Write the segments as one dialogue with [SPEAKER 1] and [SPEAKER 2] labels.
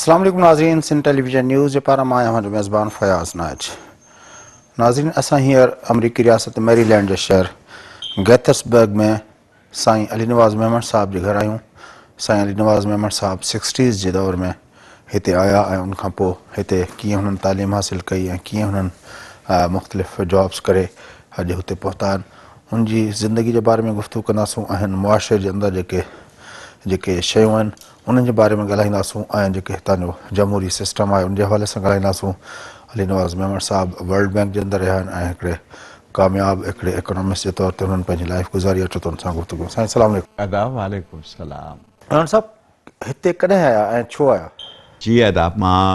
[SPEAKER 1] अस्सलाम वालेकुम नाज़रीन, सिंध टेलीविजन न्यूज़ जे पारां मां आहियां मेज़बान फयाज़ नाज। नाज़रीन, असां हींअर अमरीकी रियासत मैरीलैंड जे शहर गैथर्सबर्ग में साईं अली नवाज़ मेमण साहब जे घर आहियूं। साईं अली नवाज़ मेमण साहब 60s जे दौर में हिते आया ऐं उनखां पोइ हिते कीअं हुननि तालीम हासिल कई ऐं कीअं हुननि मुख़्तलिफ़ जॉब्स करे अॼु हुते पहुता आहिनि, हुनजी ज़िंदगी जे बारे में गुफ़्तगू कंदासूं ऐं मुआशरे जे अंदरि जेके शयूं आहिनि उन्हनि जे बारे में ॻाल्हाईंदासूं ऐं जेके हितां जो जमहूरी सिस्टम आहे उन जे हवाले सां ॻाल्हाईंदासूं। अली नवाज़ मेमण साहब वर्ल्ड बैंक जे अंदरि रहिया आहिनि ऐं हिकिड़े कामयाब हिकिड़े इकोनॉमिस्ट जे तौर ते हुननि पंहिंजी लाइफ गुज़ारी। अचो त हुन सां गुफ़्तगू। साईं अस्सलाम वालेकुम।
[SPEAKER 2] आदाब, वालेकुम सलाम।
[SPEAKER 1] मेमण साहब, हिते कॾहिं आया ऐं छो आया?
[SPEAKER 2] जी आदाब, मां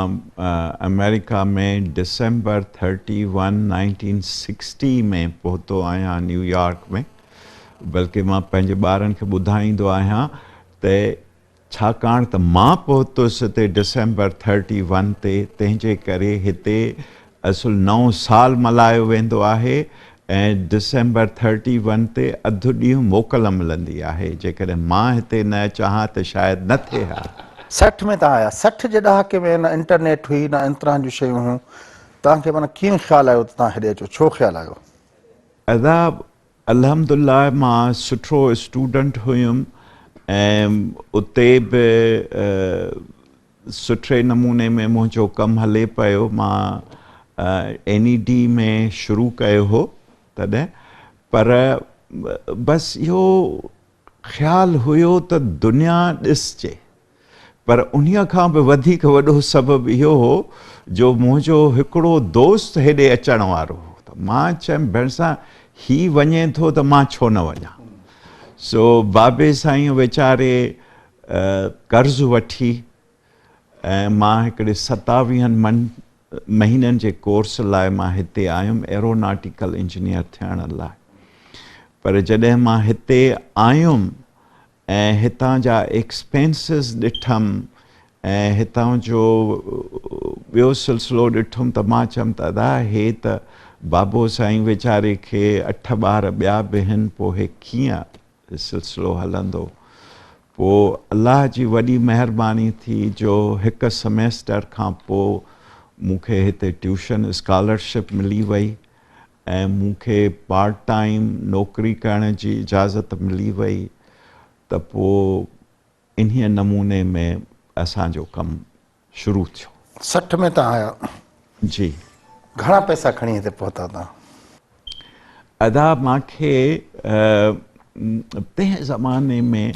[SPEAKER 2] अमेरिका में डिसंबर 31, 1960 में पहुतो आहियां न्यूयॉर्क में। बल्कि मां पंहिंजे ॿारनि खे ॿुधाईंदो आहियां त छाकाणि त मां पहुतुसि हिते डिसंबर 31 ते, तंहिंजे करे हिते असुल नओं साल मल्हायो वेंदो आहे ऐं डिसंबर 31 ते अधु ॾींहुं मोकल मिलंदी आहे। जेकॾहिं मां हिते न चाहां त शायदि न थिए हा।
[SPEAKER 1] 60 में तव्हां आया? 60 जे ॾहाके में न इंटरनेट हुई न इन तरह जूं शयूं हुयूं, तव्हांखे माना कीअं ख़्यालु आयो त तव्हां हेॾे अचो? छो ख़्यालु आयो?
[SPEAKER 2] आदाब, अल्हम्दुलिल्लाह मां सुठो स्टूडेंट हुयुमि ऐं उते बि सुठे नमूने में मुंहिंजो कमु हले पियो। मां NED में शुरू कयो हो तॾहिं, पर बसि इहो ख़्यालु हुयो त दुनिया ॾिसजे। पर उन्हीअ खां बि वधीक वॾो सबबु इहो हो जो मुंहिंजो हिकिड़ो दोस्त हेॾे अचण वारो हो, त मां चयुमि भेण सां ही वञे थो त मां छो न वञा। सो बाबे साईं वीचारे कर्ज़ु वठी ऐं मां हिकिड़े 27 महीननि जे कोर्स लाइ मां हिते आयुमि एरोनॉटिकल इंजीनियर थियण लाइ। पर जॾहिं मां हिते आयुमि ऐं हितां जा एक्सपेंसिस ॾिठमि ऐं हितां जो ॿियो सिलसिलो ॾिठुमि त मां चयुमि त दादा हे त बाबो साईं वीचारे खे 8 ॿार ॿिया बि आहिनि, पोइ हे कीअं सिलसिलो हलंदो। पोइ अलाह जी वॾी महिरबानी थी जो हिकु सेमेस्टर खां पोइ मूंखे हिते ट्यूशन स्कॉलरशिप मिली वई ऐं मूंखे पार्ट टाइम नौकरी करण जी इजाज़त मिली वई। त पोइ इन्हीअ नमूने में असांजो कमु शुरू थियो।
[SPEAKER 1] 60 में तव्हां आया?
[SPEAKER 2] जी।
[SPEAKER 1] घणा पैसा खणी हिते पहुता तव्हां?
[SPEAKER 2] अदा मूंखे तंहिं ज़माने में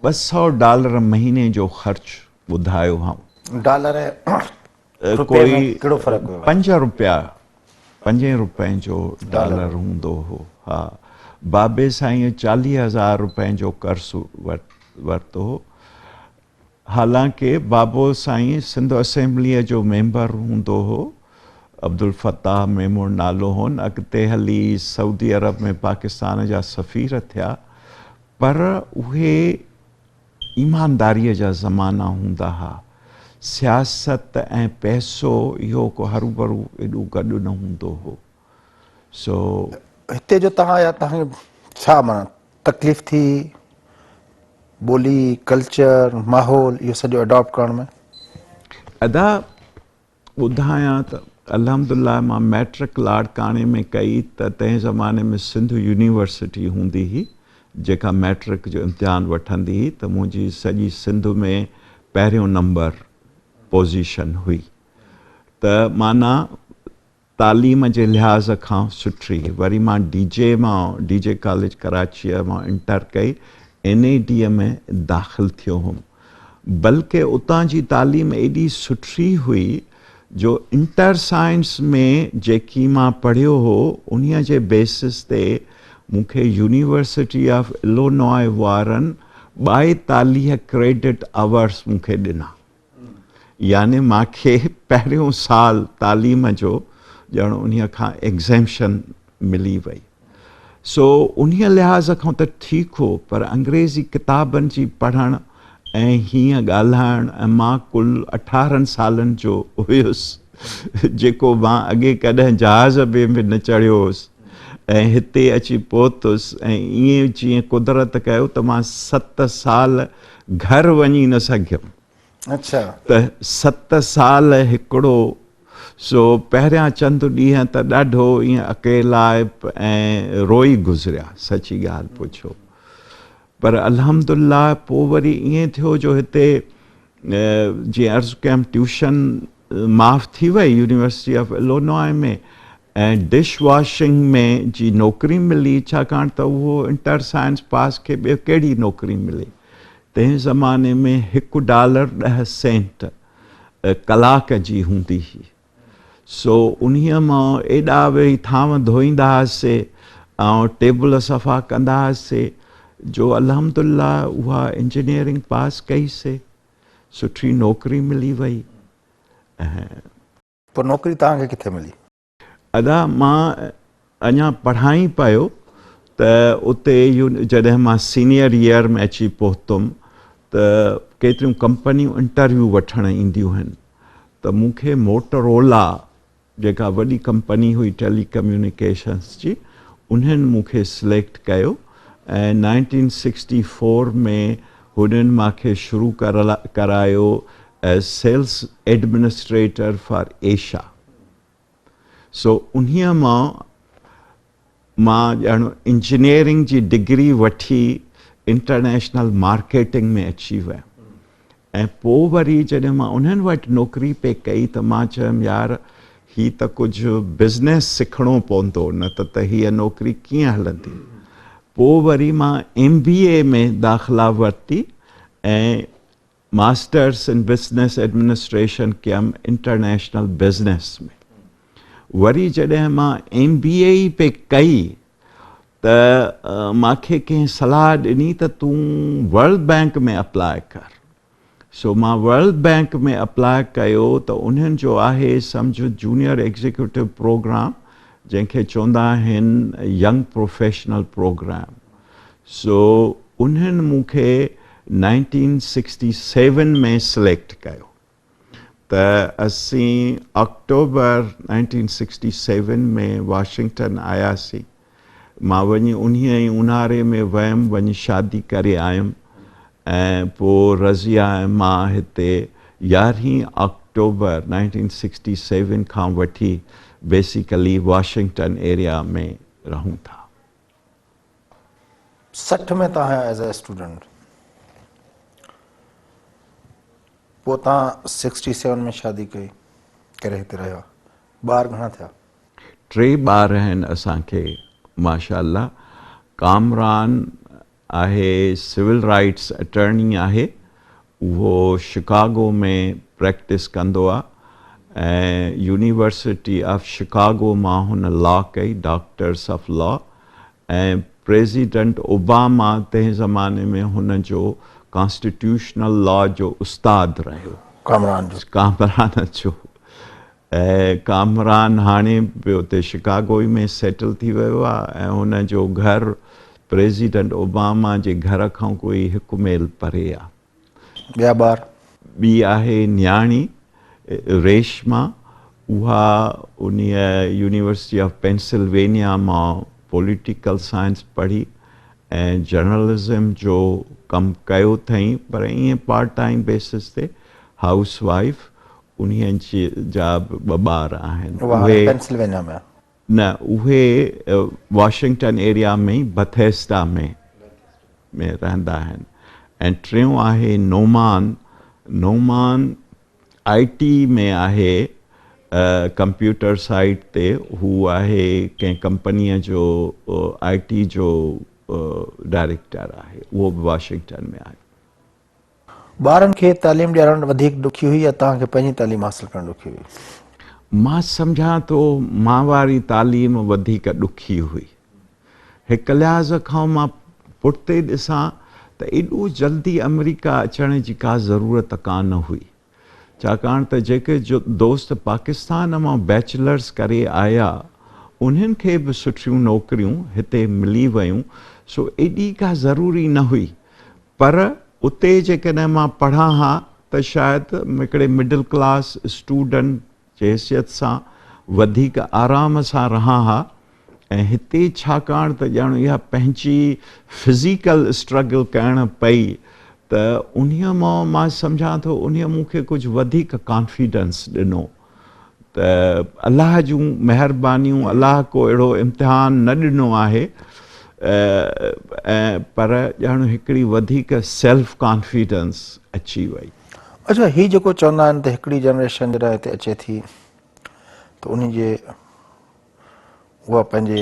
[SPEAKER 2] $200 महीने जो ख़र्चु ॿुधायो हुओ।
[SPEAKER 1] डॉलर रुपए में
[SPEAKER 2] कोई
[SPEAKER 1] कहिड़ो फ़र्क़ु हुयो?
[SPEAKER 2] 5 रुपए जो डॉलर हूंदो हो। हा, बाबे साईं 40,000 रुपए जो कर्ज़ु वरितो हो। हालांकि बाबो साईं सिंध असेंबलीअ जो मेंबर हूंदो हो, अब्दुल फताह मेमून नालो हुन, अॻिते हली सऊदी अरब में पाकिस्तान जा सफ़ीर थिया। पर उहे ईमानदारीअ जा ज़माना हूंदा हुआ। सियासत ऐं पैसो इहो को हरूभरू एॾो गॾु न हूंदो हो। सो
[SPEAKER 1] हिते जो तव्हां आया, तव्हांखे छा माना तकलीफ़ थी? ॿोली, कल्चर, माहौल इहो सॼो अडॉप्ट करण में?
[SPEAKER 2] अदा ॿुधायां त अल्हम्दुलिल्लाह मां मैट्रिक लाड़काणे में कई त तंहिं ज़माने में सिंध यूनिवर्सिटी हूंदी हुई जेका मैट्रिक जो इम्तिहान वठंदी हुई, त मुंहिंजी सॼी सिंध में पहिरियों नंबर पोज़ीशन हुई। त माना तालीम जे लिहाज़ खां सुठी। वरी मां डीजे कॉलेज कराचीअ मां इंटर कई, NAD में दाख़िल थियो हुउमि। बल्कि उतां जी तालीम एॾी सुठी हुई जो इंटर साइंस में जेकी मां पढ़ियो हो उन्हीअ जे बेसिस ते मूंखे यूनिवर्सिटी ऑफ इलिनॉय वारनि 42 क्रेडिट आवर्स मूंखे ॾिना। यानी मूंखे पहिरियों साल तालीम जो ॼण उन्हीअ खां एग्ज़ेम्पशन मिली वई। सो उन्हीअ लिहाज़ खां त ठीकु हो, पर अंग्रेज़ी किताबनि जी पढ़णु ऐं हीअं ॻाल्हाइणु, ऐं मां कुल 18 सालनि जो हुयुसि जेको मां अॻे कॾहिं जहाज़ में बि न चढ़ियो हुउसि ऐं हिते अची पहुतुसि। ऐं ईअं जीअं कुदरत कयो त मां 7 साल घर वञी न सघियुमि।
[SPEAKER 1] अच्छा
[SPEAKER 2] त 7 साल हिकिड़ो सो पहिरियां चंद ॾींहं त ॾाढो ईअं अकेला ऐं रोई गुज़रिया, सची ॻाल्हि पुछो। पर अल्हम्दुलिल्लाह पोइ वरी ईअं थियो जो हिते जीअं अर्ज़ु कयमि ट्यूशन माफ़ थी वई यूनिवर्सिटी ऑफ इलिनॉय में, ऐं डिश वॉशिंग में जी नौकिरी मिली, छाकाणि त उहो इंटर साइंस पास खे ॿियो कहिड़ी नौकिरी मिले। तंहिं ज़माने में $1.10 कलाक जी हूंदी हुई। सो उन्हीअ मां एॾा वेही थांव धोईंदा हुआसीं ऐं टेबल सफ़ा कंदा हुआसीं जो अल्हम्दुलिल्लाह उहा इंजीनियरिंग पास कईसीं, सुठी नौकिरी मिली वई।
[SPEAKER 1] पोइ नौकिरी तव्हांखे किथे मिली?
[SPEAKER 2] अदा मां अञा पढ़ाई पियो त उते जॾहिं मां सीनियर ईयर में अची पहुतुमि त केतिरियूं कंपनियूं इंटरव्यू वठणु ईंदियूं आहिनि, त मूंखे मोटोरोला जेका वॾी कंपनी हुई टेलीकम्युनिकेशन्स जी, उन्हनि मूंखे सिलेक्ट कयो ऐं 1964 में हुननि मूंखे शुरू करायो as sales administrator for Asia. सो उन्हीअ मां ॼण इंजीनियरिंग जी डिग्री वठी इंटरनेशनल मार्केटिंग में अची वियुमि। ऐं पोइ वरी जॾहिं मां उन्हनि वटि नौकिरी पे कई त मां चयुमि यार ही त कुझु बिज़नेस सिखणो पवंदो, न त हीअ नौकिरी कीअं हलंदी। पोइ वरी मां MBA में दाख़िला वरिती ऐं मास्टर्स इन बिज़नेस एडमिनिस्ट्रेशन कयमि इंटरनेशनल बिज़नेस में। वरी जॾहिं मां MBA ई पे कई त मूंखे कंहिं सलाह ॾिनी त तूं वर्ल्ड बैंक में अप्लाई कर। सो मां वर्ल्ड बैंक में अप्लाई कयो त उन्हनि जो आहे सम्झो जूनियर एग्जीक्यूटिव प्रोग्राम, जंहिंखे चवंदा आहिनि यंग प्रोफेशनल प्रोग्राम। सो उन्हनि मूंखे 1967 में सिलेक्ट कयो त असीं अक्टूबर 1967 में वाशिंगटन आयासीं। मां वञी उन्हीअ ई ऊन्हारे में वयमि, वञी शादी करे आयुमि ऐं पोइ रज़िया ऐं मां हिते 11 अक्टूबर 1967 खां वठी बेसिकली वाशिंगटन एरिया में रहूं था।
[SPEAKER 1] 60 में तव्हां एज ए स्टूडेंट, पोइ तव्हां 67 में शादी कई करे हिते रहिया, ॿार घणा थिया?
[SPEAKER 2] 3 ॿार आहिनि असांखे माशाअल्लाह। कामरान आहे सिविल राइट्स अटर्नी आहे, उहो शिकागो में प्रैक्टिस कंदो आहे ऐं यूनिवर्सिटी ऑफ शिकागो मां हुन लॉ कई, डॉक्टर्स ऑफ लॉ। ऐं प्रेसिडेंट ओबामा तंहिं ज़माने में हुन जो कॉन्स्टिट्यूशनल लॉ जो उस्ताद रहियो, कामरान जो। ऐं कामरान हाणे बि उते शिकागो में सेटल थी वियो आहे ऐं हुन जो घर प्रेसिडेंट ओबामा जे घर खां कोई 1 मील परे आहे।
[SPEAKER 1] ॿिया ॿार?
[SPEAKER 2] ॿी आहे न्याणी रेशमा, उहा उन यूनिवर्सिटी ऑफ पेंसिल्वेनिया मां पॉलिटिकल साइंस पढ़ी ऐं जर्नलिज़म जो कमु कयो अथई, पर ईअं पार्ट टाइम बेसिस ते हाउस वाइफ। उन्हीअ जा 2 ॿार आहिनि।
[SPEAKER 1] उहे पेंसिल्वेनिया में?
[SPEAKER 2] न, उहे वाशिंगटन एरिया में ई बथेस्टा में रहंदा आहिनि। ऐं टियों आहे नोमान। नोमान IT में आहे, कंप्यूटर साइट ते हू आहे कंहिं कंपनीअ जो IT जो डायरेक्टर आहे, उहो बि वाशिंगटन में आहे।
[SPEAKER 1] ॿारनि खे तालीम ॾियणु वधीक ॾुखी हुई या तव्हांखे पंहिंजी तालीम हासिलु करणु ॾुखी हुई?
[SPEAKER 2] मां सम्झां थो मां वारी तालीम वधीक ॾुखी हुई। हिकु लिहाज़ खां मां पुठिते ॾिसां त एॾो जल्दी अमेरिका अचण जी का ज़रूरत कान हुई, छाकाणि त जेके जो दोस्त पाकिस्तान मां बैचलर्स करे आया उन्हनि खे बि सुठियूं नौकरियूं हिते मिली वियूं। सो एॾी का ज़रूरी न हुई। पर उते जेकॾहिं मां पढ़ां हा त शायदि हिकिड़े मिडिल क्लास स्टूडेंट जे हैसियत सां वधीक आराम सां रहां हा। ऐं हिते छाकाणि त ॼण इहा पंहिंजी फिज़िकल स्ट्रगल करणु पई, त उन्हीअ मां सम्झां थो उन्हीअ मूंखे कुझु वधीक कॉन्फिडेंस ॾिनो त अलाह जूं महिरबानियूं, अलाह को अहिड़ो इम्तिहान न ॾिनो आहे, पर ॼण हिकिड़ी वधीक सेल्फ कॉन्फिडेंस अची वई।
[SPEAKER 1] अच्छा, ही जेको चवंदा आहिनि त हिकिड़ी जनरेशन जॾहिं हिते अचे थी त उन जे उहा पंहिंजे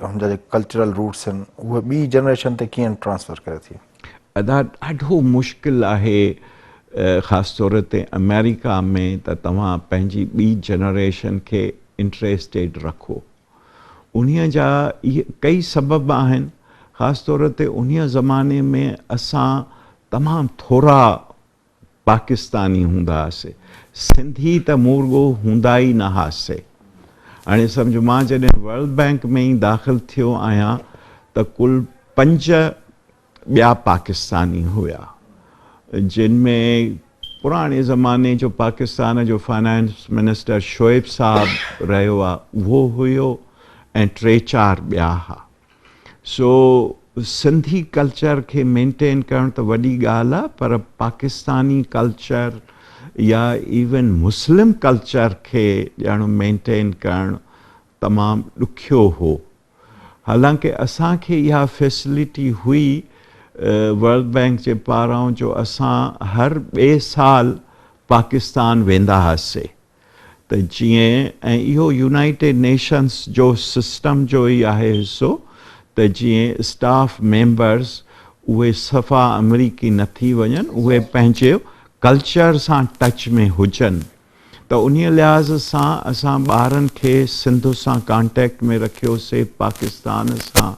[SPEAKER 1] हुनजा जेके कल्चरल रूट्स आहिनि उहे ॿी जनरेशन ते कीअं ट्रांसफर करे थी?
[SPEAKER 2] ॾाढो मुश्किल आहे, ख़ासि तौर ते अमेरिका में, त तव्हां पंहिंजी ॿी जनरेशन खे इंट्रेस्टेड रखो। उन्हीअ जा इहे कई सबब आहिनि। ख़ासि तौर ते उन्हीअ ज़माने में असां तमामु थोरा पाकिस्तानी हूंदा हुआसीं, सिंधी त मुर्गो हूंदा ई न हुआसीं। हाणे सम्झो मां जॾहिं वर्ल्ड बैंक में ई दाख़िल थियो आहियां त कुल 5 ॿिया पाकिस्तानी हुया, जिन में पुराणे ज़माने जो पाकिस्तान जो फाइनेंस मिनिस्टर शोएब साहब रहियो आहे, उहो हुयो, ऐं 3-4 ॿिया हुआ। सो सिंधी कल्चर खे मेंटेन करणु त वॾी ॻाल्हि आहे, पर पाकिस्तानी कल्चर या इवन मुस्लिम कल्चर खे ॼण मेंटेन करणु तमामु ॾुखियो हो। हालांकि असांखे इहा फैसिलिटी हुई वर्ल्ड बैंक जे पारां, जो असां हर ॿिए साल पाकिस्तान वेंदा हुआसीं। त जीअं, ऐं इहो यूनाइटेड नेशंस जो सिस्टम जो ई आहे हिसो, त जीअं स्टाफ मेंबर्स उहे सफ़ा अमरीकी न थी वञनि, उहे पंहिंजे कल्चर सां टच में हुजनि। त उन्हीअ लिहाज़ सां असां ॿारनि खे सिंध सां कॉन्टेक्ट में रखियोसीं, पाकिस्तान सां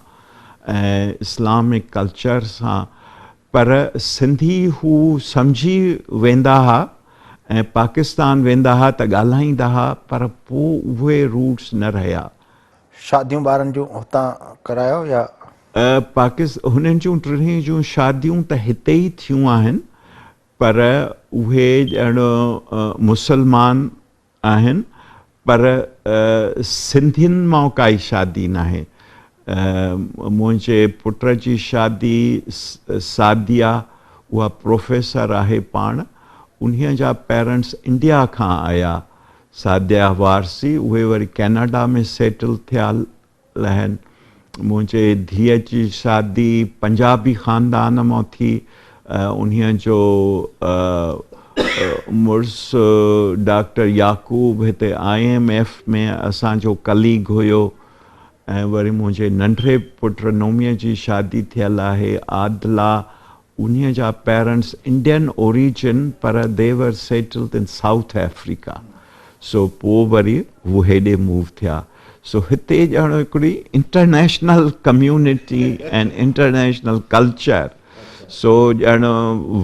[SPEAKER 2] ऐं इस्लामिक कल्चर सां। पर सिंधी हू सम्झी वेंदा हुआ ऐं पाकिस्तान वेंदा हुआ त ॻाल्हाईंदा हुआ, पर पोइ उहे रूट्स न रहिया।
[SPEAKER 1] शादियूं ॿारनि जूं हुतां करायो या?
[SPEAKER 2] हुननि जूं टिनी जूं शादियूं त हिते ई थियूं आहिनि, पर उहे ॼण मुसलमान आहिनि, पर सिंधियुनि मां काई शादी न आहे। मुंहिंजे पुट जी शादी सादिया, उहा प्रोफेसर आहे पाण, उन्हीअ जा पेरेंट्स इंडिया खां आया, सादिया वारसी, उहे वरी कैनेडा में सेटल थियल आहिनि। मुंहिंजे धीअ जी शादी पंजाबी ख़ानदान मां थी, उन्हीअ जो मुड़ुसु डॉक्टर याकूब हिते IMF में असांजो कलीग हुयो। ऐं वरी मुंहिंजे नंढे पुट नोमीअ जी शादी थियल आहे, आदला, उन्हीअ जा पेरेंट्स इंडियन ओरिजिन, पर दे वर सेटल्ड इन साउथ अफ्रीका। सो पोइ वरी हू हेॾे मूव थिया। सो हिते ॼण हिकिड़ी इंटरनेशनल कम्यूनिटी ऐं इंटरनेशनल कल्चर। सो ॼण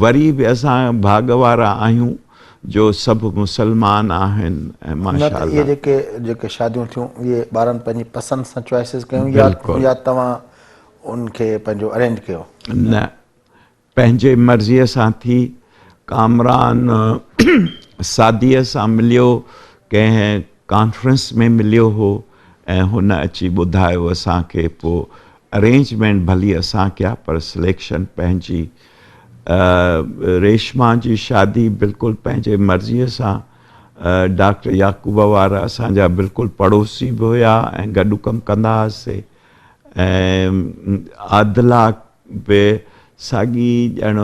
[SPEAKER 2] वरी बि असां भाग वारा आहियूं जो सभु मुसलमान आहिनि। ऐं माशाअल्लाह
[SPEAKER 1] इहे जेके शादियूं थियूं, इहे ॿारनि पंहिंजी पसंदि सां चॉइसिस कयूं या तव्हां उनखे पंहिंजो अरेंज कयो?
[SPEAKER 2] न, पंहिंजे मर्ज़ीअ सां थी। कामरान सादीअ सां मिलियो, कंहिं कॉन्फ्रेंस में मिलियो हो, ऐं हुन अची ॿुधायो असांखे। पोइ अरेंजमेंट भली असां कया, पर सिलेक्शन पंहिंजी। रेशमा जी शादी बिल्कुलु पंहिंजे मर्ज़ीअ सां। डॉक्टर याकूब वारा असांजा बिल्कुलु पड़ोसी बि हुया ऐं गॾु कमु कंदा हुआसीं। ऐं आदला बि साॻी ॼण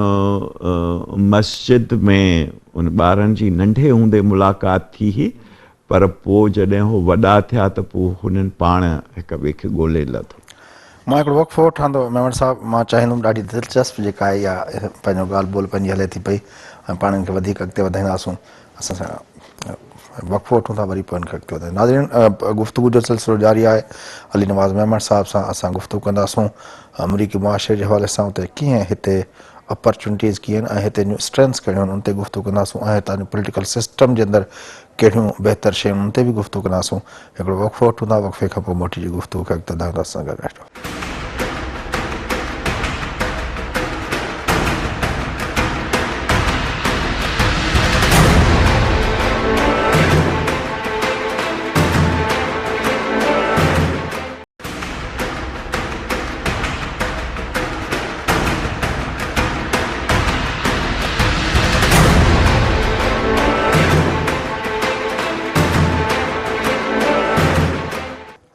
[SPEAKER 2] मस्जिद में उन ॿारनि जी नंढे हूंदे मुलाक़ात थी हुई, पर पोइ जॾहिं हू वॾा थिया त पोइ हुननि पाण हिक ॿिए खे ॻोल्हे लथो।
[SPEAKER 1] मां हिकिड़ो वक़्फ़ो वठंदो मेमण साहिबु, मां चाहींदुमि ॾाढी दिलचस्प जेका आहे इहा पंहिंजो ॻाल्हि ॿोल पंहिंजी हले थी पई, ऐं पाण खे वधीक अॻिते वधाईंदासूं। असां सां वक़्फ़ो वठूं था, वरी पोइ हिनखे अॻिते वधायूं। नाज़रीन, गुफ़्तगू जो सिलसिलो जारी आहे। अली नवाज़ मेमण साहिब सां असां गुफ़्तगू कंदासूं अमरीकी मुआशरे जे हवाले सां, उते कीअं हिते अपॉर्चुनिटीज़ कीअं आहिनि ऐं हिते जूं स्ट्रेंथ्स कहिड़ियूं आहिनि, उन ते गुफ़्तगू कंदासूं। ऐं हितां जो पॉलिटिकल सिस्टम जे अंदरि कहिड़ियूं बहितर शयूं, उन ते बि गुफ़्तगू कंदासूं। हिकिड़ो वक़्फ़ो वठूं था, वक़्फ़े खां पोइ मोटी जी गुफ़्तगू खे अॻिते वधाईंदासीं। असां गॾु रहजो।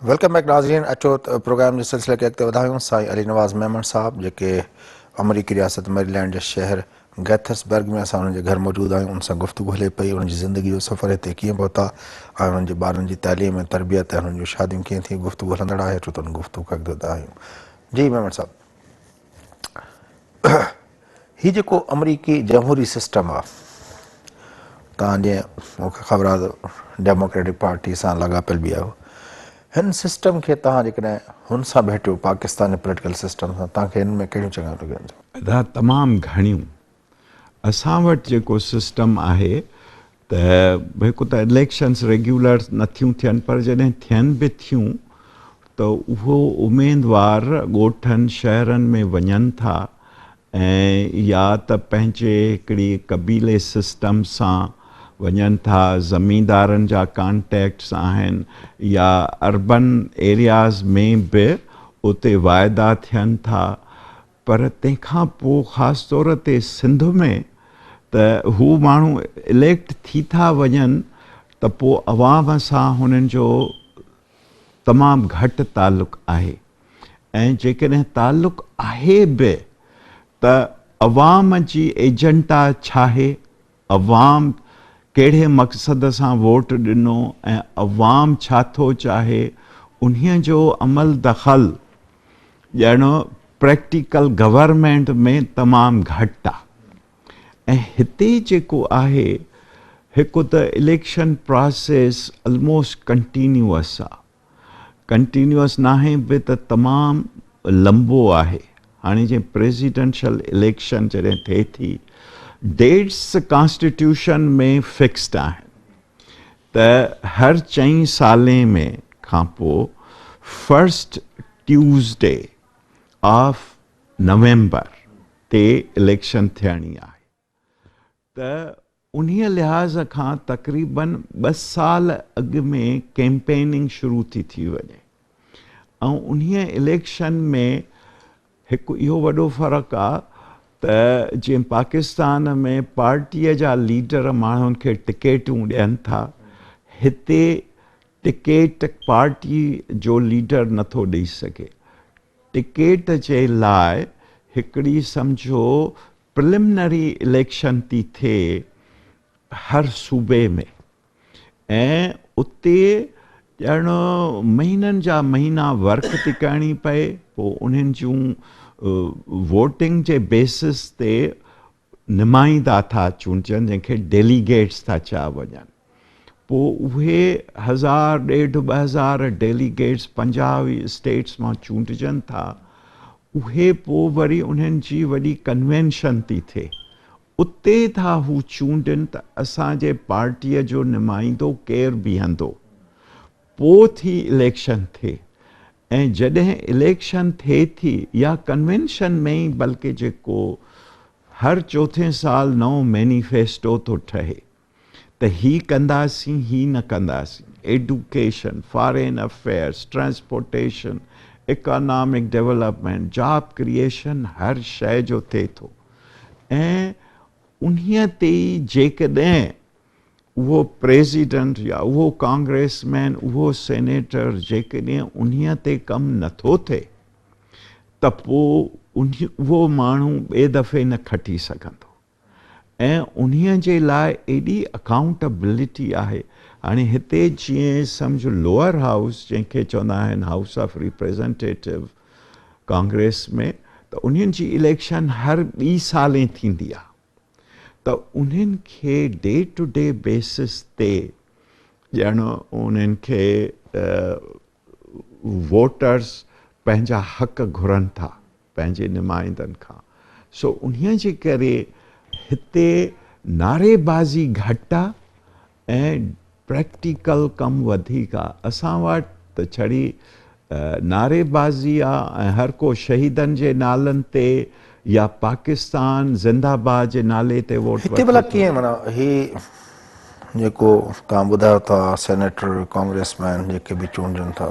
[SPEAKER 1] वेलकम बैक नाज़रीन। अचो प्रोग्राम जे सिलसिले खे अॻिते वधायूं। साईं अली नवाज़ मेमण साहब जेके अमरीकी रियासत मेरीलैंड जे शहर गैथर्सबर्ग में असां उन्हनि जे घर मौजूदु आहियूं। उन सां गुफ़्तगू हले पई, उन्हनि जी ज़िंदगी जो सफ़र हिते कीअं पहुता ऐं उन्हनि जे ॿारनि जी तइलीम ऐं तरबियत ऐं उन्हनि जूं शादियूं कीअं थी। गुफ़्तगू हलंदड़ आहे, अचो त उन गुफ़्तगू खे अॻिते वधायूं। जी मेमण साहब, हीउ जेको अमरीकी जमहूरी सिस्टम आहे, तव्हां जीअं मूंखे ख़बर आहे डेमोक्रेटिक पार्टी सां लाॻापियल बि आहियो, हिन सिस्टम खे तव्हां जेकॾहिं हुन सां भेटियो पाकिस्तानी पॉलिटिकल सिस्टम सां, तव्हांखे हिन में कहिड़ियूं चङियूं लॻनि?
[SPEAKER 2] अदा तमामु घणियूं। असां वटि जेको सिस्टम आहे त हिकु त इलेक्शन्स रेग्युलर नथियूं थियनि, पर जॾहिं थियनि बि थियूं त उहो उमेदवार ॻोठनि शहरनि में वञनि था ऐं या त पंहिंजे हिकिड़ी कबीले सिस्टम सां वञनि था, ज़मींदारनि जा कॉन्टेक्ट्स आहिनि, या अर्बन एरियाज़ में बि उते वाइदा थियनि था। पर तंहिंखां पोइ ख़ासि तौर ते सिंध में त हू माण्हू इलेक्ट थी था वञनि त पोइ अवाम सां हुननि जो तमामु घटि तालुक़ु आहे, ऐं जेकॾहिं तालुक़ु आहे बि त अवाम जी एजेंडा छा आहे, अवाम कहिड़े मक़सद सां वोट ॾिनो ऐं अवाम छा थो चाहे, उन्हीअ जो अमल दख़ल ॼण प्रैक्टिकल गवर्नमेंट में तमामु घटि आहे। ऐं हिते जेको आहे, हिकु त इलेक्शन प्रोसेस ऑलमोस्ट कंटिन्यूअस आहे, कंटिन्यूअस नाहे बि त तमामु लंबो आहे। हाणे जीअं प्रेसिडेंशियल इलेक्शन जॾहिं थिए थी, डेट्स कॉन्स्टिट्यूशन में फिक्स्ड आहिनि त हर 4 सालें में खां पोइ फर्स्ट ट्यूज़डे ऑफ नवंबर ते इलेक्शन थियणी आहे। त उन्हीअ लिहाज़ खां तक़रीबन 2 साल अॻु में कैंपेनिंग शुरू थी वञे, ऐं उन्हीअ इलेक्शन में हिकु इहो वॾो फ़र्क़ु आहे त जीअं पाकिस्तान में पार्टीअ जा लीडर माण्हुनि खे टिकेटूं ॾियनि था, हिते टिकेट पार्टी जो लीडर नथो ॾेई सघे। टिकेट जे लाइ हिकिड़ी सम्झो प्रिलिमिनरी इलेक्शन थी थिए हर सूबे में, ऐं उते ॼण महीननि जा महीना वर्क थी करणी पए। पोइ उन्हनि जूं वोटिंग जे बेसिस ते नुमाइंदा था चूंडजनि, जंहिंखे डेलीगेट्स था चया वञनि। पोइ उहे 1000, 1500 डेलीगेट्स 50 स्टेट्स मां चूंडजनि था। उहे पोइ वरी उन्हनि जी वॾी कन्वेंशन थी थिए, उते था हू चूंडनि त असांजे पार्टीअ जो नुमाइंदो केरु बीहंदो, पोइ थी इलेक्शन थिए। ऐं जॾहिं इलेक्शन थिए थी या कन्वेंशन में ई बल्कि जेको हर 4 साल नओं मैनिफेस्टो थो ठहे त ही कंदासीं, ही न कंदासीं, education, foreign affairs, transportation, economic development, job creation, हर शइ जो थिए थो। ऐं उन्हीअ ते ई जेकॾहिं उहो प्रेसिडेंट या उहो कांग्रेसमैन, उहो सेनेटर जेकॾहिं उन्हीअ ते कमु नथो थिए त पोइ उहो माण्हू ॿिए दफ़े न खटी सघंदो। ऐं उन्हीअ जे लाइ एॾी अकाउंटेबिलिटी आहे। हाणे हिते जीअं सम्झो लोअर हाउस जंहिंखे चवंदा आहिनि हाउस ऑफ रिप्रेजेंटेटिव कांग्रेस में, त उन्हनि जी इलेक्शन हर 2 सालें थींदी आहे। त उन्हनि खे डे टू डे बेसिस ते ॼण उन्हनि खे वोटर्स पंहिंजा हक़ घुरनि था पंहिंजे नुमाइंदनि खां। सो उन्हीअ जे करे हिते नारेबाज़ी घटि आहे ऐं प्रैक्टिकल कमु वधीक आहे। असां वटि त छड़ी नारेबाज़ी आहे ऐं हर को शहीदनि जे नालनि ते या पाकिस्तान ज़िंदाबाद जे नाले ते वोट
[SPEAKER 1] हिते भला कीअं, माना ही जेको तव्हां ॿुधायो था सेनेटर कांग्रेसमैन जेके बि चूंडनि था,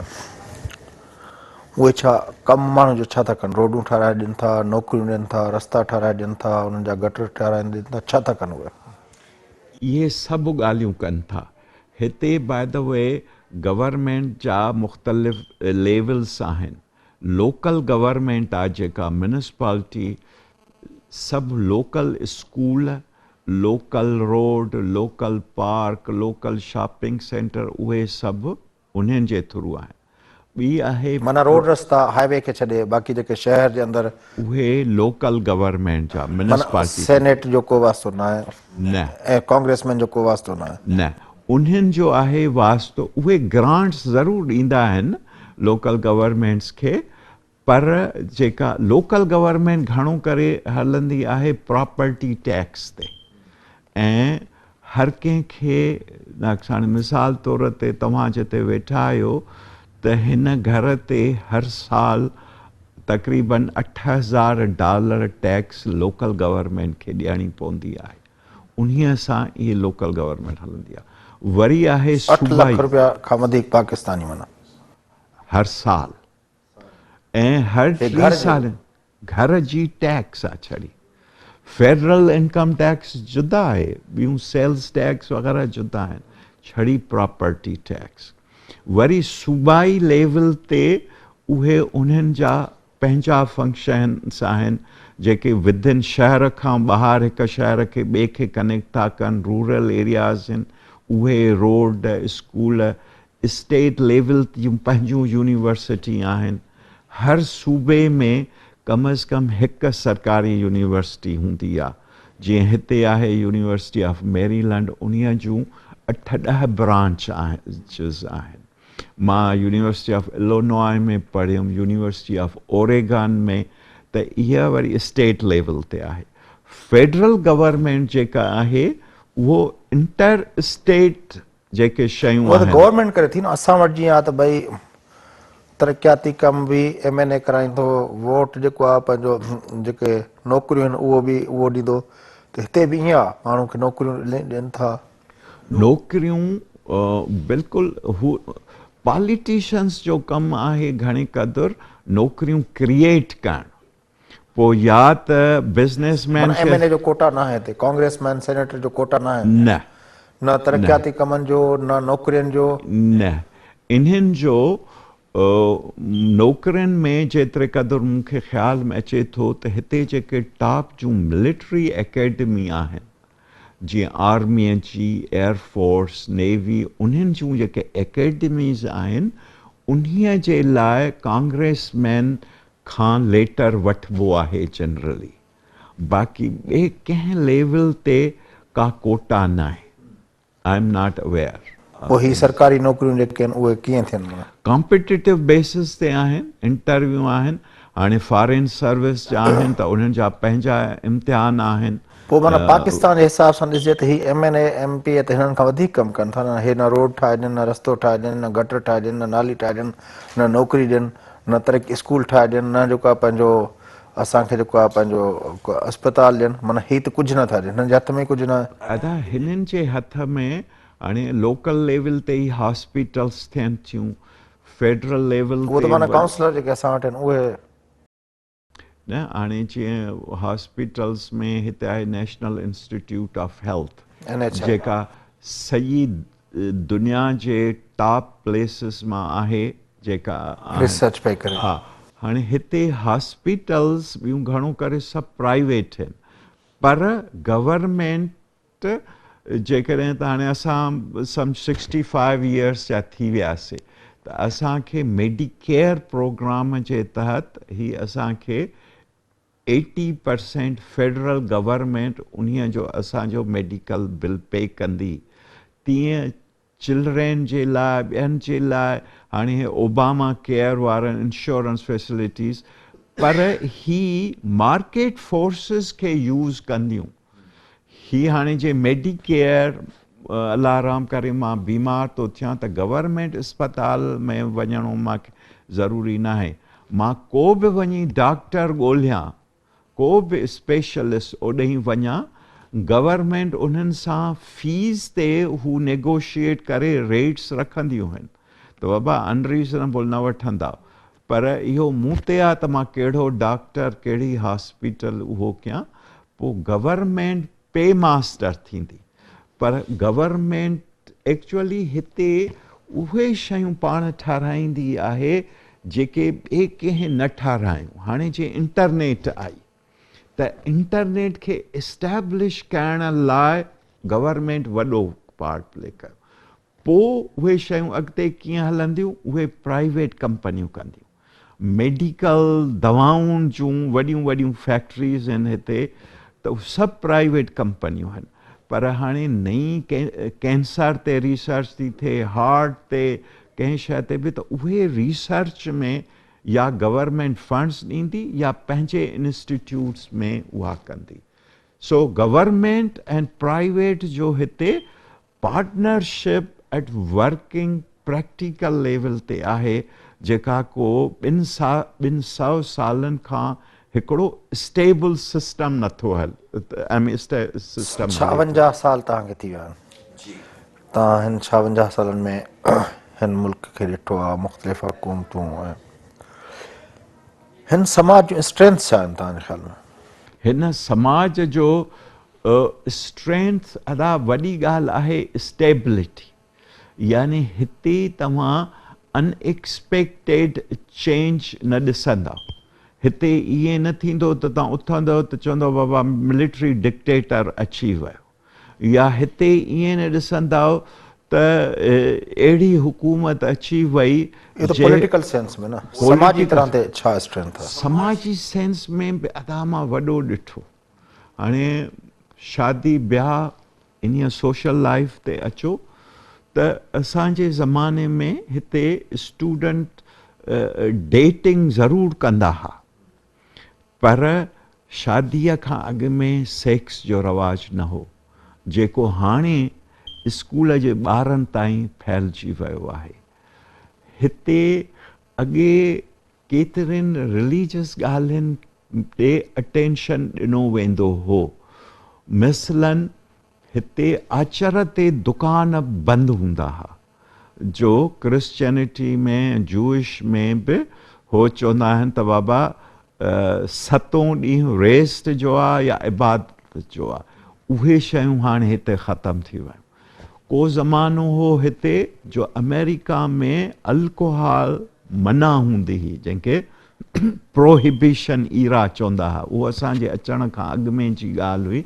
[SPEAKER 1] उहे छा कमु माण्हू जो छा था कनि? रोडूं ठाराए ॾियनि था, नौकरियूं ॾियनि था, रस्ता ठाराए ॾियनि था, उन्हनि जा गटर ठाराए ॾियनि था, छा था कनि उहे?
[SPEAKER 2] इहे सभु ॻाल्हियूं कनि था। हिते बाय द वे गवर्नमेंट जा मुख़्तलिफ़ लेवल्स आहिनि. लोकल गवर्नमेंट आहे जेका म्यूनिसिपालिटी, सब local school, local road, local park, local shopping centre, उहे सब उन्हनि जे थ्रू आहिनि. ॿी आहे
[SPEAKER 1] माना रोड रस्ता हाईवे खे छॾे बाक़ी जेके शहर जे अंदरि
[SPEAKER 2] उहे लोकल गवर्नमेंट जा
[SPEAKER 1] माना
[SPEAKER 2] म्यूनिसिपालिटी
[SPEAKER 1] सेनेट जो को वास्तो न आहे
[SPEAKER 2] न
[SPEAKER 1] ऐं कांग्रेसमैन जो को वास्तो न आहे.
[SPEAKER 2] न उन्हनि जो आहे वास्तो. उहे ग्रांट्स ज़रूरु ॾींदा आहिनि लोकल गवर्नमेंट्स खे, पर जेका लोकल गवर्नमेंट घणो करे हलंदी आहे प्रॉपर्टी टैक्स ते. ऐं हर कंहिंखे हाणे मिसाल तौर ते तव्हां जिते वेठा आहियो त हिन घर ते हर साल तक़रीबन $8,000 टैक्स लोकल गवर्नमेंट खे ॾियणी पवंदी आहे. उन्हीअ सां इहे लोकल गवर्नमेंट हलंदी आहे. वरी आहे
[SPEAKER 1] 8 लाख रुपया खां वधीक पाकिस्तानी माना
[SPEAKER 2] हर साल. ऐं हर 3 साल घर जी टैक्स आहे छड़ी. फेडरल इनकम टैक्स जुदा आहे, ॿियूं सेल्स टैक्स वग़ैरह जुदा आहिनि, छड़ी प्रॉपर्टी टैक्स. वरी सूबाई लेवल ते उहे उन्हनि जा पंहिंजा फंक्शन्स आहिनि जेके विदिन शहर खां ॿाहिरि हिकु शहर खे ॿिए खे कनेक्ट था कनि. रूरल एरियाज़ आहिनि, उहे रोड, स्कूल. स्टेट लेवल जूं पंहिंजूं यूनिवर्सिटी आहिनि. हर सूबे में कम अज़ कम हिकु सरकारी यूनिवर्सिटी हूंदी आहे. जीअं हिते आहे यूनिवर्सिटी ऑफ मेरीलैंड, उन्हीअ जूं 8-10 ब्रांच आहिनि. मां यूनिवर्सिटी ऑफ इलिनॉय में पढ़ियुमि, यूनिवर्सिटी ऑफ ओरेगन में, त इहा वरी स्टेट लेवल ते आहे. फेडरल गवर्नमेंट जेका आहे उहो इंटर स्टेट जेके शयूं
[SPEAKER 1] उहो त
[SPEAKER 2] आहिनि
[SPEAKER 1] गवर्नमेंट करे थी न. असां वटि जीअं आहे त भई तरक़ियाती कम बि MNA कराईंदो, वोट जेको आहे पंहिंजो जेके नौकरियूं आहिनि उहो ॾींदो. त हिते बि ईअं आहे, माण्हू खे नौकरियूं ॾियनि था.
[SPEAKER 2] नौकरियूं बिल्कुलु हू पॉलिटिशियंस जो कमु आहे घणे क़दुरु नौकरियूं क्रिएट करणु. पोइ या त बिज़नेसमैन खे
[SPEAKER 1] MNA जो कोटा न आहे हिते, कांग्रेसमैन सेनेटर जो कोटा न आहे,
[SPEAKER 2] न
[SPEAKER 1] न तरक़ियाती कमनि जो, न नौकरियुनि जो.
[SPEAKER 2] न इन्हनि जो नौकरियुनि में जेतिरे क़दुरु मूंखे ख़्याल में अचे थो त हिते जेके टॉप जूं मिलिट्री एकेडमी आहिनि, जीअं आर्मीअ जी, एयरफोर्स, नेवी, उन्हनि जूं जेके एकेडमीज़ आहिनि उन्हीअ जे लाइ कांग्रेसमैन खां लेटर वठिबो आहे जनरली. बाक़ी ॿिए कंहिं लेवल ते का कोटा न आहे. I am not aware.
[SPEAKER 1] पोइ ही सरकारी नौकरियूं जेके आहिनि उहे कीअं थियनि?
[SPEAKER 2] कॉम्पिटिटिव बेसिस ते आहिनि, इंटरव्यू आहिनि. हाणे फॉरेन सर्विस जा आहिनि त उन्हनि जा पंहिंजा इम्तिहान आहिनि.
[SPEAKER 1] पोइ माना पाकिस्तान जे हिसाब सां ॾिसिजे त ही MNA MP त हिननि खां वधीक कमु कनि था न. हे न रोड ठाहे ॾियनि, न रस्तो ठाहे ॾियनि, न गटर ठाहे ॾियनि, न नाली ठाहे ॾियनि, न नौकिरी ॾियनि, न तरक़ी स्कूल ठाहे ॾियनि, न जेको आहे पंहिंजो असांखे जेको आहे पंहिंजो अस्पताल ॾियनि. माना ही त कुझु नथा ॾियनि, हिननि जे हथ में कुझु न आहे.
[SPEAKER 2] अदा हिननि जे हथ में हाणे लोकल लेवल ते ई हॉस्पिटल्स थियनि थियूं, फेडरल लेवल
[SPEAKER 1] उहो त माना काउंसलर जेके असां वटि आहिनि उहे
[SPEAKER 2] न. हाणे जीअं हॉस्पिटल्स में हिते आहे national institute of health,
[SPEAKER 1] NH
[SPEAKER 2] जेका सॼी दुनिया जे टॉप प्लेसिस मां आहे, जेका
[SPEAKER 1] रिसर्च पई करे.
[SPEAKER 2] हा. हाणे हिते हॉस्पिटल्स ॿियूं घणो करे सभु प्राइवेट आहिनि, पर गवर्नमेंट जेकॾहिं त हाणे असां सम 65 इयर्स जा थी वियासीं त असांखे मेडिकेयर प्रोग्राम जे तहत ही असांखे 80% फेडरल गवर्नमेंट उन्हीअ जो असांजो मेडिकल बिल पे कंदी. तीअं चिल्ड्रेन जे लाइ, ॿियनि जे लाइ हाणे हे ओबामा केयर वारनि इंश्योरेंस फैसिलिटीज़, पर ही मार्केट फोर्सिस खे यूज़ कंदियूं. ही हाणे जे मेडिकेयर अल्लाह राम करे मां बीमार थो थियां त गवर्नमेंट अस्पताल में वञणो मूंखे ज़रूरी न आहे. मां को बि वञी डॉक्टर ॻोल्हियां, को बि स्पेशलिस्ट ओॾे वञा, गवर्नमेंट उन्हनि सां फीस ते हू नेगोशिएट करे रेट्स रखंदियूं आहिनि. त बाबा अनरीज़नेबल न वठंदा. पर इहो मूं ते आहे त मां कहिड़ो डॉक्टर, कहिड़ी हॉस्पिटल उहो कयां. पोइ गवर्नमेंट पे मास्टर थींदी, पर गवर्नमेंट एक्चुअली हिते उहे शयूं पाण ठाराहींदी आहे जेके ॿिए कंहिं न ठारायूं। हाणे जे इंटरनेट आई त इंटरनेट खे इस्टेब्लिश करण लाइ गवर्नमेंट वॾो पार्ट प्ले कयो। पोइ उहे शयूं अॻिते कीअं हलंदियूं, उहे प्राइवेट कंपनियूं कंदियूं। मेडिकल दवाउनि जूं वॾियूं वॾियूं फैक्ट्रीज़ आहिनि हिते, त उहे सभु प्राइवेट कंपनियूं आहिनि। पर हाणे नई कैंसर ते रिसर्च थी थिए, हार्ट ते, कंहिं शइ ते बि, त उहे रिसर्च में या गवर्नमेंट फंड्स ॾींदी या पंहिंजे इंस्टीट्यूट्स में उहा कंदी। सो गवर्नमेंट एंड प्राइवेट जो हिते partnership at working practical level ते आहे, जेका को 200 सालनि खां हिकिड़ो स्टेबल सिस्टम नथो हले। सिस्टम
[SPEAKER 1] 56 साल तव्हांखे थी विया आहिनि। तव्हां हिन 56 सालनि में हिन मुल्क खे ॾिठो आहे, मुख़्तलिफ़ हुकूमतूं ऐं हिन समाज जूं स्ट्रेंथ छा आहिनि तव्हांजे ख़्याल में?
[SPEAKER 2] हिन समाज जो स्ट्रेंथ अदा वॾी ॻाल्हि आहे स्टेबिलिटी। यानी हिते तव्हां अनएक्सपेक्टेड चेंज न ॾिसंदा। हिते ईअं न थींदो त तव्हां उथंदव त चवंदव बाबा मिलिट्री डिक्टेटर अची वियो, या हिते ईअं न ॾिसंदा त अहिड़ी हुकूमत अची वई।
[SPEAKER 1] पॉलिटिकल सेंस में न, समाजी तरह ते छा स्ट्रेंथ आहे?
[SPEAKER 2] समाजी सेंस में बि अदा मां वॾो ॾिठो। हाणे शादी ब्याह इन सोशल लाइफ ते अचो त असांजे ज़माने में हिते स्टूडेंट डेटिंग ज़रूरु कंदा हुआ, पर शादीअ खां अॻु में सेक्स जो रवाजु न हो, जेको हाणे स्कूल जे ॿारनि ताईं फैलिजी वियो आहे। हिते अॻे केतिरनि रिलीजियस ॻाल्हियुनि ते अटेंशन ॾिनो वेंदो हो। मिसलन हिते आचर ते दुकान बंदि हूंदा हुआ, जो क्रिश्चियनिटी में जूइश में बि हो चवंदा आहिनि त बाबा 7 ॾींहुं रेस्ट जो आहे या इबादत जो आहे। उहे शयूं हाणे हिते ख़तमु थी वियूं। को ज़मानो हो हिते जो अमेरिका में अल्कोहल मना हूंदी हुई, जंहिंखे प्रोहिबिशन ईरा चवंदा हुआ। उहो असांजे अचण खां अॻु में जी ॻाल्हि हुई।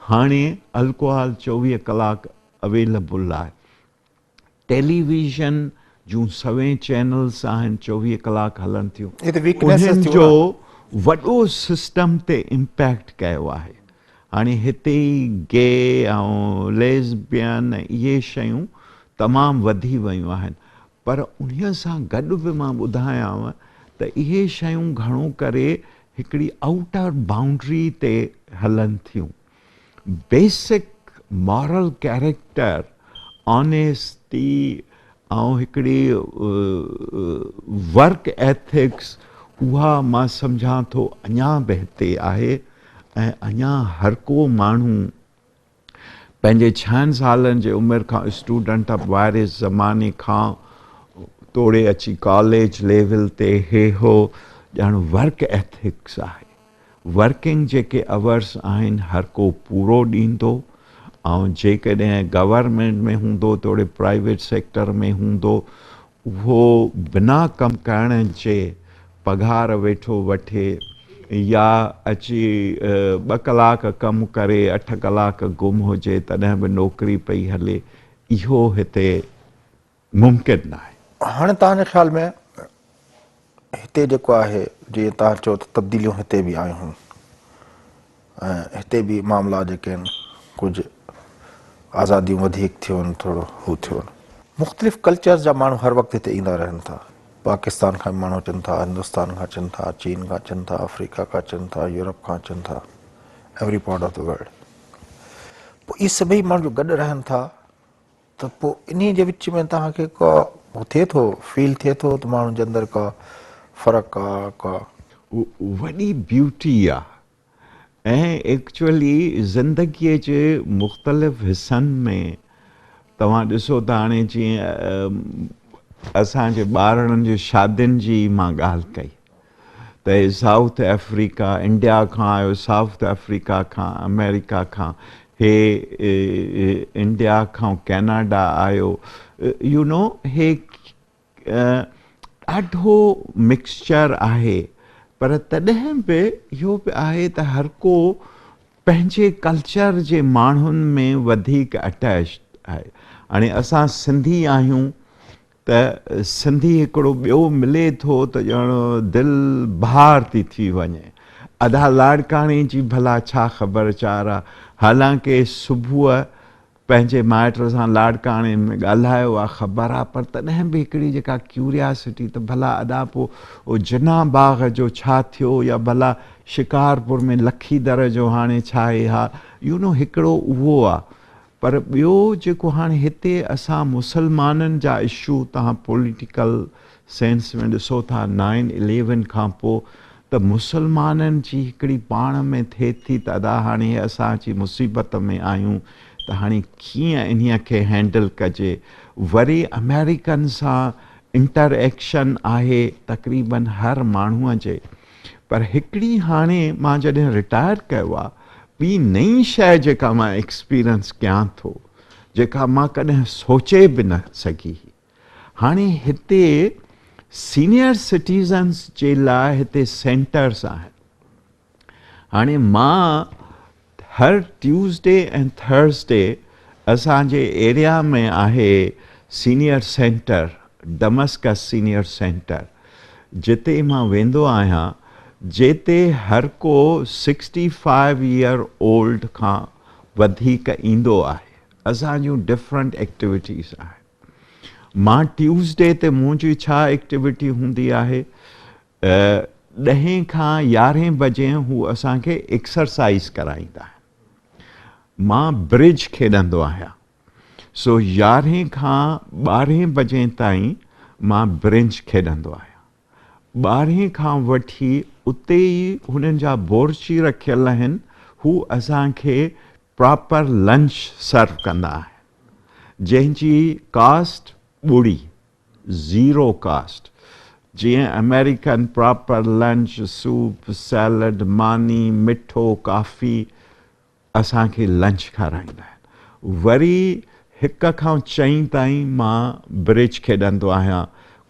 [SPEAKER 2] हाणे अल्कोहल 24 कलाक अवेलेबल आहे। टेलीविज़न जूं 7 चैनल्स आहिनि, 24 कलाक हलनि थियूं। उन्हनि जो वॾो सिस्टम ते इम्पैक्ट कयो आहे। हाणे हिते ई गे ऐं लेस्बियन इहे शयूं तमामु वधी वियूं आहिनि। पर उन्हीअ सां गॾु बि मां ॿुधायांव त इहे शयूं घणो करे हिकिड़ी आउटर बाउंड्री ते हलनि थियूं। बेसिक मॉरल कैरेक्टर, ऑनेस्टी ऐं हिकिड़ी वर्क एथिक्स, उहा मां सम्झां थो अञा बि हिते आहे। ऐं अञा हर को माण्हू पंहिंजे 6 सालनि जे उमिरि खां स्टूडेंट ॿाहिरि ज़माने खां तोड़े अची कॉलेज लेवल ते हे हो ॼण वर्क एथिक्स आहे। वर्किंग जेके अवर्स आहिनि हर को पूरो ॾींदो, ऐं जेकॾहिं गवर्नमेंट में हूंदो तोड़े प्राइवेट सेक्टर में हूंदो, उहो बिना कमु करण जे पघार वेठो वठे, या अची 2 कलाक कमु करे 8 कलाक गुम हुजे तॾहिं बि नौकिरी पई हले, इहो हिते मुमकिन न आहे।
[SPEAKER 1] हाणे तव्हांजे ख़्याल में हिते जेको आहे, जीअं तव्हां चओ त तब्दीलियूं हिते बि आयूं ऐं हिते बि मामला जेके आहिनि, कुझु आज़ादियूं वधीक थियूं आहिनि, थोरो हू थियो आहिनि। मुख़्तलिफ़ कल्चर्स जा माण्हू हर वक़्तु हिते ईंदा रहनि था। पाकिस्तान खां माण्हू अचनि था, हिंदुस्तान खां अचनि था, चीन खां अचनि था, अफ्रीका खां अचनि था, यूरोप खां अचनि था, every part of the world. पोइ इहे सभई माण्हू गॾु रहनि था, त पोइ इन जे विच में तव्हांखे को थिए थो, फील थिए थो त माण्हुनि जे अंदरि का फ़र्क़ु आहे, का
[SPEAKER 2] वॾी ब्यूटी आहे। ऐं एक्चुअली ज़िंदगीअ जे मुख़्तलिफ़ हिसनि में तव्हां ॾिसो त हाणे जीअं असांजे ॿारनि जी शादियुनि जी मां ॻाल्हि कई त साउथ अफ्रीका, इंडिया खां आयो, साउथ अफ्रीका खां, अमेरिका खां, हे इंडिया खां कैनेडा आयो, यू नो हे ॾाढो मिक्सचर आहे, पर तॾहिं बि इहो बि आहे त हर को पंहिंजे कल्चर जे माण्हुनि में वधीक अटैच आहे। हाणे असां सिंधी आहियूं त सिंधी हिकिड़ो ॿियो मिले थो त ॼण दिलि बहार थी वञे। अधा लाड़काणे जी भला छा ख़बर चार आहे, हालांकि सुबुह पंहिंजे माइट सां लाड़काणे में ॻाल्हायो आहे ख़बर आहे, पर तॾहिं बि हिकिड़ी जेका क्यूरियासिटी त भला अॾा पोइ जिना बाग़ जो छा थियो, या भला शिकारपुर में लखी दर जो हाणे छा आहे, हा यू नो हिकिड़ो उहो आहे। पर ॿियो जेको हाणे हिते असां मुसलमाननि जा इशू तव्हां पॉलिटिकल सेंस में ॾिसो था 9/11 खां पोइ त मुसलमाननि जी हिकिड़ी पाण में थिए थी त अदा हाणे असां अची मुसीबत में आहियूं त हाणे कीअं इन्हीअ खे हैंडल कजे। वरी अमेरिकन सां इंटरएक्शन आहे तक़रीबन हर माण्हूअ जे, पर हिकिड़ी हाणे मां जॾहिं रिटायर कयो आहे, ॿी नई शइ जेका मां एक्सपीरियंस कयां थो, जेका मां कॾहिं सोचे बि न सघी। हाणे हिते सीनियर सिटीज़न्स जे लाइ हिते सेंटर्स आहिनि। हाणे मां हर ट्यूसडे ऐं थर्सडे असांजे एरिया में आहे senior centre, Damascus senior centre, जिते मां वेंदो आहियां, जिते हर को 65 ईयर ओल्ड खां वधीक ईंदो आहे। असांजूं डिफरेंट एक्टिविटीज़ आहिनि। मां ट्यूसडे ते मुंहिंजी छा एक्टिविटी हूंदी आहे, 10 खां 11 बजे हू असांखे एक्सरसाइज कराईंदा आहिनि। मां ब्रिज खेॾंदो आहियां, सो 11 खां 12 बजे ताईं मां ब्रिज खेॾंदो आहियां। 12 खां वठी उते ई हुननि जा बोर्ची रखियल आहिनि, हू असांखे प्रॉपर लंच सर्व कंदा आहिनि, जंहिंजी कास्ट ॿुड़ी, ज़ीरो कास्ट। जीअं American proper lunch, soup, salad, मानी, मिठो, काफ़ी असांखे लंच खाराईंदा आहिनि। वरी 1 खां 4 ताईं मां ब्रिज खेॾंदो आहियां,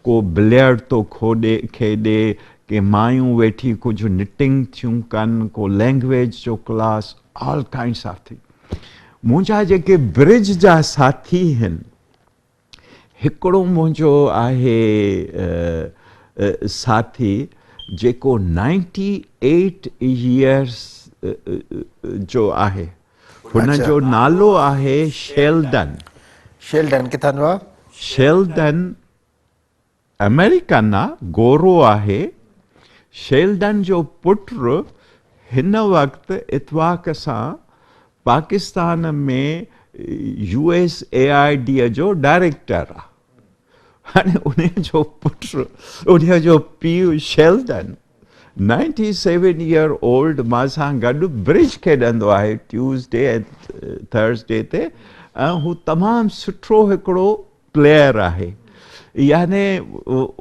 [SPEAKER 2] को बिलियर्ड थो खेॾे, के मायूं वेठी कुझु निटिंग थियूं कनि, को लैंग्वेज जो class, all kinds of thing. मुंहिंजा जेके ब्रिज जा साथी आहिनि, हिकिड़ो मुंहिंजो आहे साथी जेको 98 ईयर्स जो आहे, हुन जो नालो आहे शेल्डन।
[SPEAKER 1] शेल्डन किथां जो आहे?
[SPEAKER 2] शेल्डन अमेरिकन आहे, गोरो आहे। शेल्डन जो पुटु हिन वक़्तु इतवाक़ सां पाकिस्तान में USAID जो डायरेक्टर आहे। हाणे उन जो पुटु, उन जो पीउ शेल्डन 97 ईयर ओल्ड मां सां गॾु ब्रिज खेॾंदो आहे ट्यूसडे ऐं थर्सडे ते, ऐं हू तमामु सुठो हिकिड़ो प्लेयर आहे। याने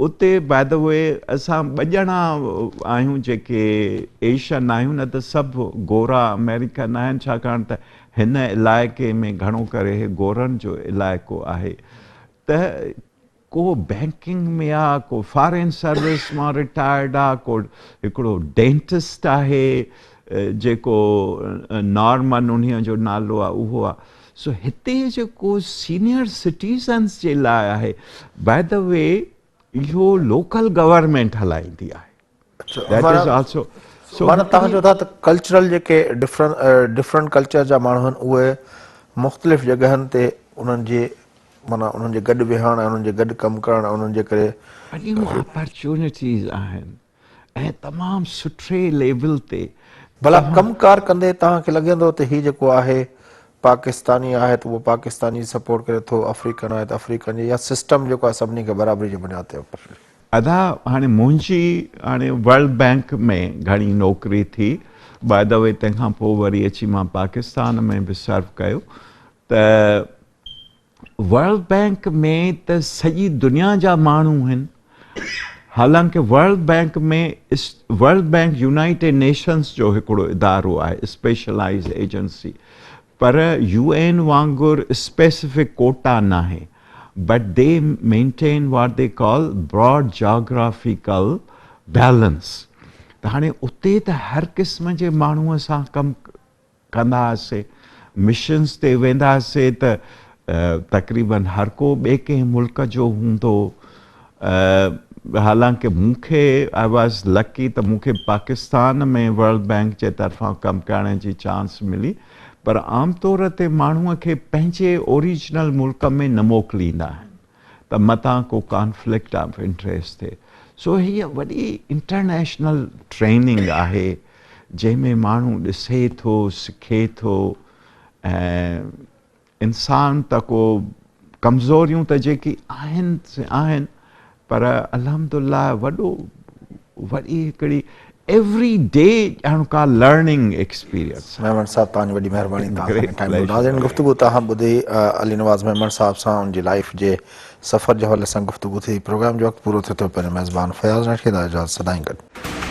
[SPEAKER 2] उते बाय द वे असां 2 ॼणा आहियूं जेके एशियन आहियूं, न त सभु गोरा अमेरिकन आहिनि, छाकाणि त हिन इलाइक़े में घणो करे गोरनि जो इलाइक़ो आहे। त को बैंकिंग में आहे, को फॉरेन सर्विस मां रिटायर्ड आहे, को हिकिड़ो डेंटिस्ट आहे जेको नॉर्मन उन्हीअ जो नालो आहे, उहो आहे। सो हिते जेको सीनियर सिटीज़न्स जे लाइ आहे, बाय द वे इहो लोकल गवर्नमेंट हलाईंदी आहे। दैट इज़ आल्सो
[SPEAKER 1] माना तव्हां चओ था त कल्चरल जेके डिफरेंट कल्चर जा माण्हू आहिनि, उहे मुख़्तलिफ़ जॻहनि ते उन्हनि जे माना उन्हनि जे गॾु विहण ऐं उन्हनि जे गॾु कमु करणु, उन्हनि जे करे
[SPEAKER 2] वॾियूं अपॉर्चुनिटीज़ आहिनि ऐं तमामु सुठे लेवल ते।
[SPEAKER 1] भला कमकार कंदे तव्हांखे लॻंदो त हीउ जेको आहे पाकिस्तानी आहे त उहो पाकिस्तानी सपोर्ट करे थो, अफ्रीकन आहे त अफ्रीकन जी, या सिस्टम जेको आहे सभिनी खे बराबरी जी बुनियाद ते?
[SPEAKER 2] अदा हाणे मुंहिंजी हाणे वर्ल्ड बैंक में घणी नौकरी थी, बाय द वे तंहिंखां पोइ वरी अची मां पाकिस्तान में बि सर्व कयो। त वर्ल्ड बैंक में त सॼी दुनिया जा माण्हू आहिनि। हालांकि वर्ल्ड बैंक यूनाइटेड नेशंस जो हिकिड़ो इदारो आहे, स्पेशलाइज़ एजेंसी, पर UN वांगुरु स्पेसिफिक कोटा न आहे, but they maintain what they call broad geographical balance. त हाणे उते त हर क़िस्म जे माण्हूअ सां कमु कंदा हुआसीं, मिशन्स ते वेंदा हुआसीं त तक़रीबन हर को ॿिए कंहिं मुल्क जो हूंदो। हालांकि मूंखे आई वॉज लकी त मूंखे पाकिस्तान में वर्ल्ड बैंक जे तरफ़ां कमु करण जी चांस मिली, पर आम तौर ते माण्हूअ खे पंहिंजे ओरिजिनल मुल्क में न मोकिलींदा आहिनि त मतां को कॉन्फ्लिक्ट ऑफ इंट्रस्ट थिए। सो हीअ वॾी इंटरनेशनल ट्रेनिंग आहे जंहिंमें माण्हू ॾिसे थो, सिखे थो, ऐं इंसान त को कमज़ोरियूं त जेकी आहिनि पर अल्हम्दुलिल्लाह वॾी हिकिड़ी एवरी डे ॼण का लर्निंग एक्सपीरियंस।
[SPEAKER 1] मेमन साहब तव्हांजी वॾी महिरबानी,
[SPEAKER 2] Great
[SPEAKER 1] टाइम
[SPEAKER 2] pleasure.
[SPEAKER 1] नाज़रीन गुफ्तगू तव्हां ॿुधी अली नवाज़ मेमन साहब सां उनजी लाइफ जे सफ़र जे हवाले सां गुफ्तगू थी। प्रोग्राम जो वक़्तु पूरो थिए थो, पंहिंजे मेज़बान फयाज़ नाइट खे इजाज़त, सदाईं गॾु।